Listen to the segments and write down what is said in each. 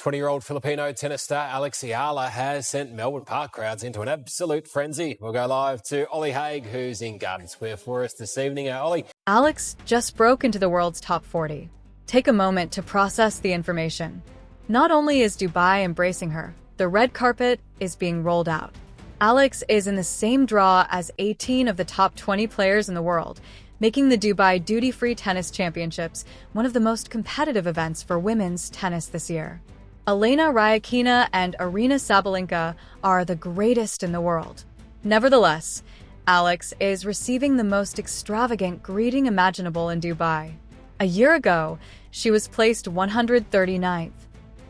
20-year-old Filipino tennis star Alex Eala has sent Melbourne Park crowds into an absolute frenzy. We'll go live to Ollie Haig, who's in Garden Square for us this evening. Ollie. Alex just broke into the world's top 40. Take a moment to process the information. Not only is Dubai embracing her, the red carpet is being rolled out. Alex is in the same draw as 18 of the top 20 players in the world, making the Dubai Duty-Free Tennis Championships one of the most competitive events for women's tennis this year. Elena Rybakina and Aryna Sabalenka are the greatest in the world. Nevertheless, Alex is receiving the most extravagant greeting imaginable in Dubai. A year ago, she was placed 139th.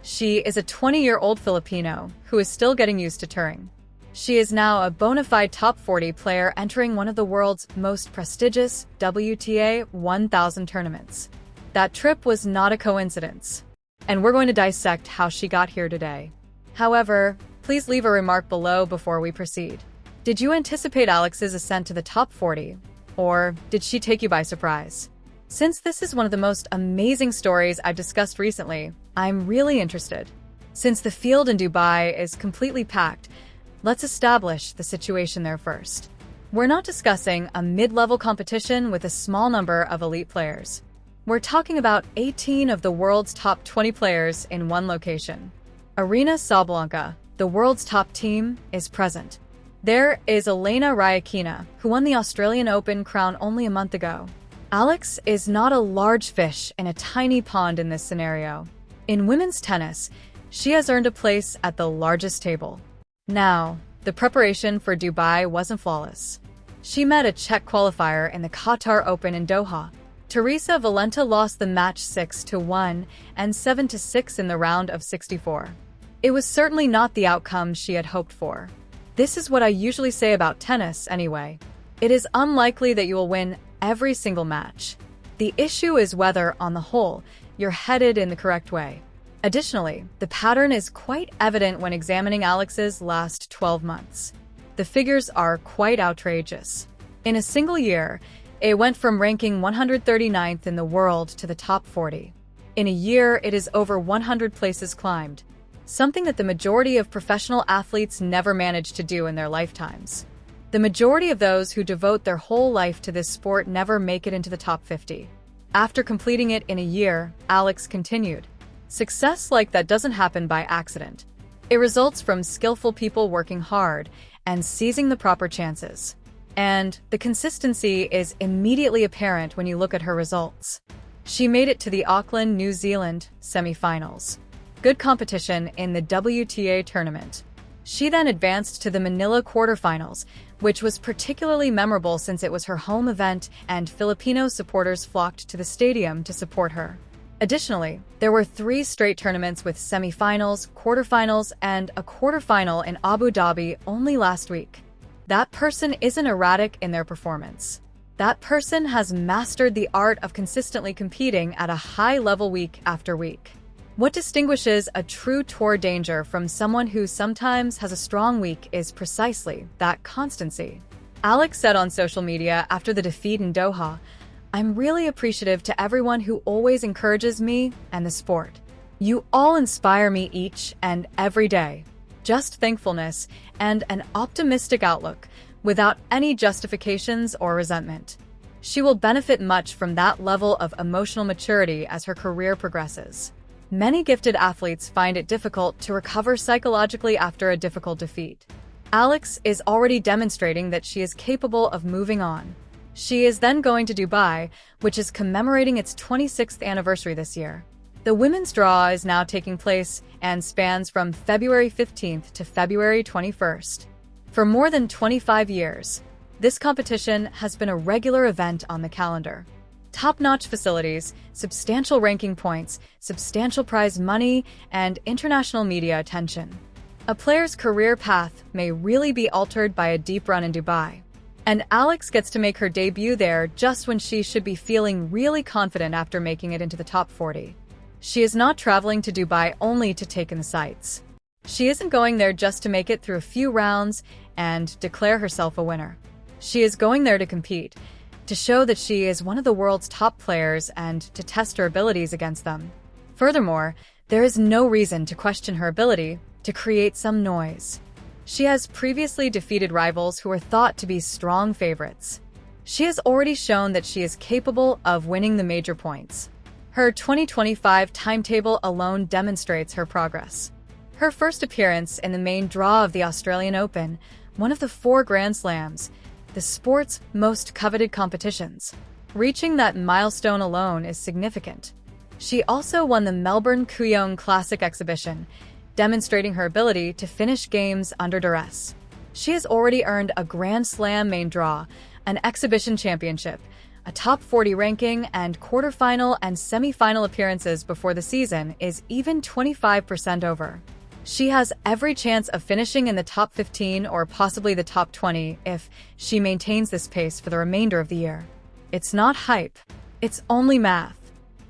She is a 20-year-old Filipino who is still getting used to touring. She is now a bona fide top 40 player entering one of the world's most prestigious WTA 1000 tournaments. That trip was not a coincidence, and we're going to dissect how she got here today. However, please leave a remark below before we proceed. Did you anticipate Alex's ascent to the top 40, or did she take you by surprise? Since this is one of the most amazing stories I've discussed recently, I'm really interested. Since the field in Dubai is completely packed, let's establish the situation there first. We're not discussing a mid-level competition with a small number of elite players. We're talking about 18 of the world's top 20 players in one location. Aryna Sabalenka, the world's top team, is present. There is Elena Rybakina, who won the Australian Open crown only a month ago. Alex is not a large fish in a tiny pond in this scenario. In women's tennis, she has earned a place at the largest table. Now, the preparation for Dubai wasn't flawless. She met a Czech qualifier in the Qatar Open in Doha. Teresa Valenta lost the match 6-1 and 7-6 in the round of 64. It was certainly not the outcome she had hoped for. This is what I usually say about tennis anyway. It is unlikely that you will win every single match. The issue is whether, on the whole, you're headed in the correct way. Additionally, the pattern is quite evident when examining Alex's last 12 months. The figures are quite outrageous. In a single year, it went from ranking 139th in the world to the top 40. In a year, it is over 100 places climbed, something that the majority of professional athletes never manage to do in their lifetimes. The majority of those who devote their whole life to this sport never make it into the top 50. After completing it in a year, Alex continued. Success like that doesn't happen by accident. It results from skillful people working hard and seizing the proper chances. And the consistency is immediately apparent when you look at her results. She made it to the Auckland, New Zealand semifinals. Good competition in the WTA tournament. She then advanced to the Manila quarterfinals, which was particularly memorable since it was her home event and Filipino supporters flocked to the stadium to support her. Additionally, there were 3 straight tournaments with semifinals, quarterfinals, and a quarterfinal in Abu Dhabi only last week. That person isn't erratic in their performance. That person has mastered the art of consistently competing at a high level week after week. What distinguishes a true tour danger from someone who sometimes has a strong week is precisely that constancy. Alex said on social media after the defeat in Doha, "I'm really appreciative to everyone who always encourages me and the sport. You all inspire me each and every day. Just thankfulness and an optimistic outlook without any justifications or resentment." She will benefit much from that level of emotional maturity as her career progresses. Many gifted athletes find it difficult to recover psychologically after a difficult defeat. Alex is already demonstrating that she is capable of moving on. She is then going to Dubai, which is commemorating its 26th anniversary this year. The women's draw is now taking place and spans from February 15th to February 21st. For more than 25 years, this competition has been a regular event on the calendar. Top-notch facilities, substantial ranking points, substantial prize money, and international media attention. A player's career path may really be altered by a deep run in Dubai. And Alex gets to make her debut there just when she should be feeling really confident after making it into the top 40. She is not traveling to Dubai only to take in the sights. She isn't going there just to make it through a few rounds and declare herself a winner. She is going there to compete, to show that she is one of the world's top players and to test her abilities against them. Furthermore, There is no reason to question her ability to create some noise. She has previously defeated rivals who were thought to be strong favorites. She has already shown that she is capable of winning the major points. Her 2025 timetable alone demonstrates her progress. Her first appearance in the main draw of the Australian Open, one of the 4 Grand Slams, the sport's most coveted competitions. Reaching that milestone alone is significant. She also won the Melbourne Kooyong Classic exhibition, demonstrating her ability to finish games under duress. She has already earned a Grand Slam main draw, an exhibition championship, a top 40 ranking, and quarterfinal and semi-final appearances before the season is even 25% over. She has every chance of finishing in the top 15 or possibly the top 20 if she maintains this pace for the remainder of the year. It's not hype, it's only math.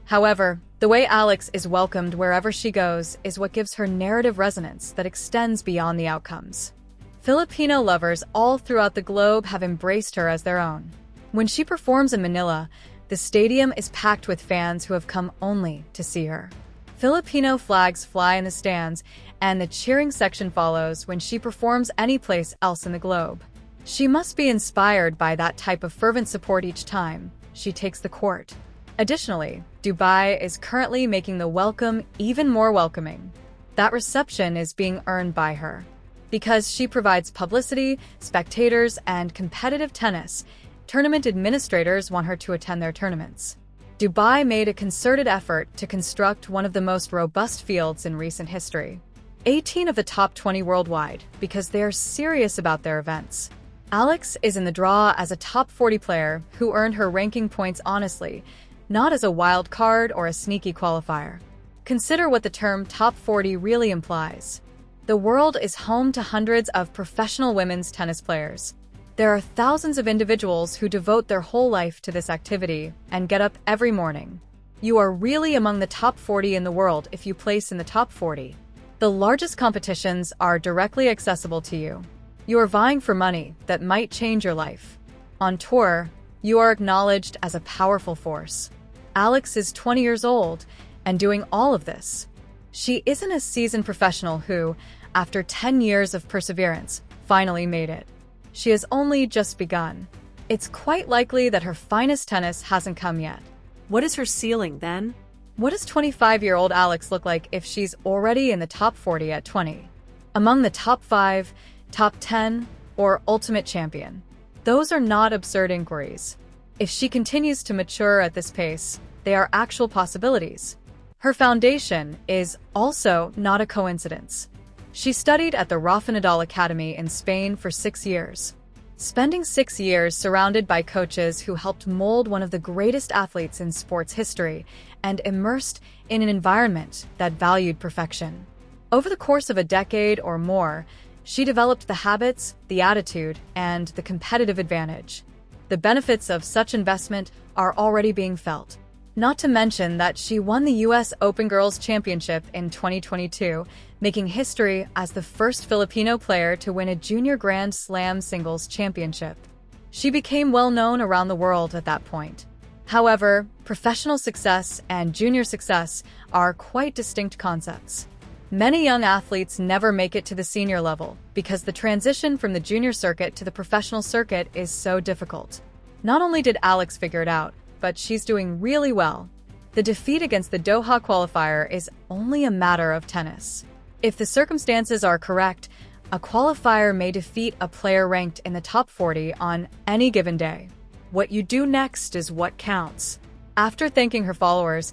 However, the way Alex is welcomed wherever she goes is what gives her narrative resonance that extends beyond the outcomes. Filipino lovers all throughout the globe have embraced her as their own. When she performs in Manila, the stadium is packed with fans who have come only to see her. Filipino flags fly in the stands, and the cheering section follows when she performs any place else in the globe. She must be inspired by that type of fervent support each time she takes the court. Additionally, Dubai is currently making the welcome even more welcoming. That reception is being earned by her. Because she provides publicity, spectators, and competitive tennis, tournament administrators want her to attend their tournaments. Dubai made a concerted effort to construct one of the most robust fields in recent history. 18 of the top 20 worldwide, because they are serious about their events. Alex is in the draw as a top 40 player who earned her ranking points honestly, not as a wild card or a sneaky qualifier. Consider what the term top 40 really implies. The world is home to hundreds of professional women's tennis players. There are thousands of individuals who devote their whole life to this activity and get up every morning. You are really among the top 40 in the world if you place in the top 40. The largest competitions are directly accessible to you. You are vying for money that might change your life. On tour, you are acknowledged as a powerful force. Alex is 20 years old and doing all of this. She isn't a seasoned professional who, after 10 years of perseverance, finally made it. She has only just begun. It's quite likely that her finest tennis hasn't come yet. What is her ceiling, then? What does 25-year-old Alex look like if she's already in the top 40 at 20? Among the top 5, top 10, or ultimate champion? Those are not absurd inquiries. If she continues to mature at this pace, they are actual possibilities. Her foundation is also not a coincidence. She studied at the Rafa Nadal Academy in Spain for 6 years. Spending 6 years surrounded by coaches who helped mold one of the greatest athletes in sports history and immersed in an environment that valued perfection. Over the course of a decade or more, she developed the habits, the attitude, and the competitive advantage. The benefits of such investment are already being felt. Not to mention that she won the U.S. Open Girls Championship in 2022, making history as the first Filipino player to win a junior Grand Slam singles championship. She became well known around the world at that point. However, professional success and junior success are quite distinct concepts. Many young athletes never make it to the senior level because the transition from the junior circuit to the professional circuit is so difficult. Not only did Alex figure it out, but she's doing really well. The defeat against the Doha qualifier is only a matter of tennis. If the circumstances are correct, a qualifier may defeat a player ranked in the top 40 on any given day. What you do next is what counts. After thanking her followers,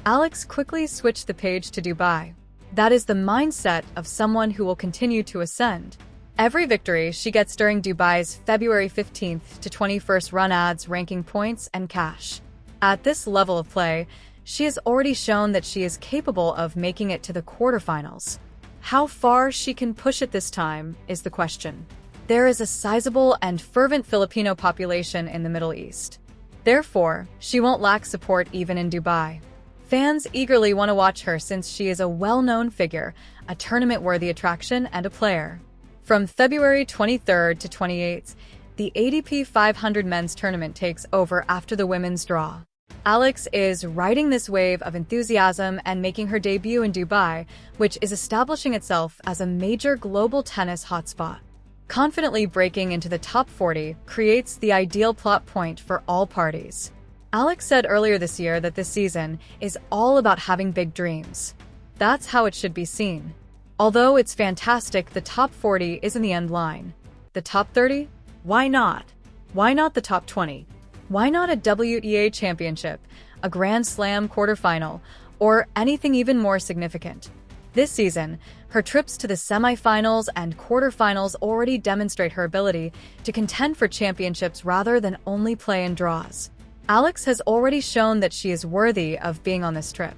Alex quickly switched the page to Dubai. That is the mindset of someone who will continue to ascend. Every victory she gets during Dubai's February 15th to 21st run adds ranking points and cash. At this level of play, she has already shown that she is capable of making it to the quarterfinals. How far she can push it this time is the question. There is a sizable and fervent Filipino population in the Middle East. Therefore, she won't lack support even in Dubai. Fans eagerly want to watch her since she is a well-known figure, a tournament-worthy attraction, and a player. From February 23rd to 28th, the ATP 500 men's tournament takes over after the women's draw. Alex is riding this wave of enthusiasm and making her debut in Dubai, which is establishing itself as a major global tennis hotspot. Confidently breaking into the top 40 creates the ideal plot point for all parties. Alex said earlier this year that this season is all about having big dreams. That's how it should be seen. Although it's fantastic, the top 40 isn't the end line. The top 30? Why not? Why not the top 20? Why not a WTA championship, a Grand Slam quarterfinal, or anything even more significant? This season, her trips to the semifinals and quarterfinals already demonstrate her ability to contend for championships rather than only play in draws. Alex has already shown that she is worthy of being on this trip.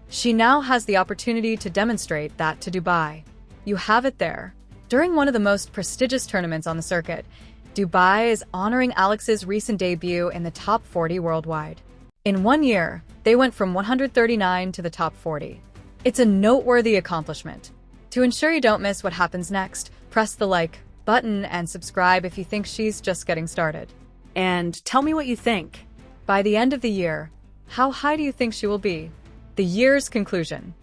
She now has the opportunity to demonstrate that to Dubai. You have it there. During one of the most prestigious tournaments on the circuit, Dubai is honoring Alex's recent debut in the top 40 worldwide. In 1 year, they went from 139 to the top 40. It's a noteworthy accomplishment. To ensure you don't miss what happens next, press the like button and subscribe if you think she's just getting started. And tell me what you think. By the end of the year, how high do you think she will be? The year's conclusion.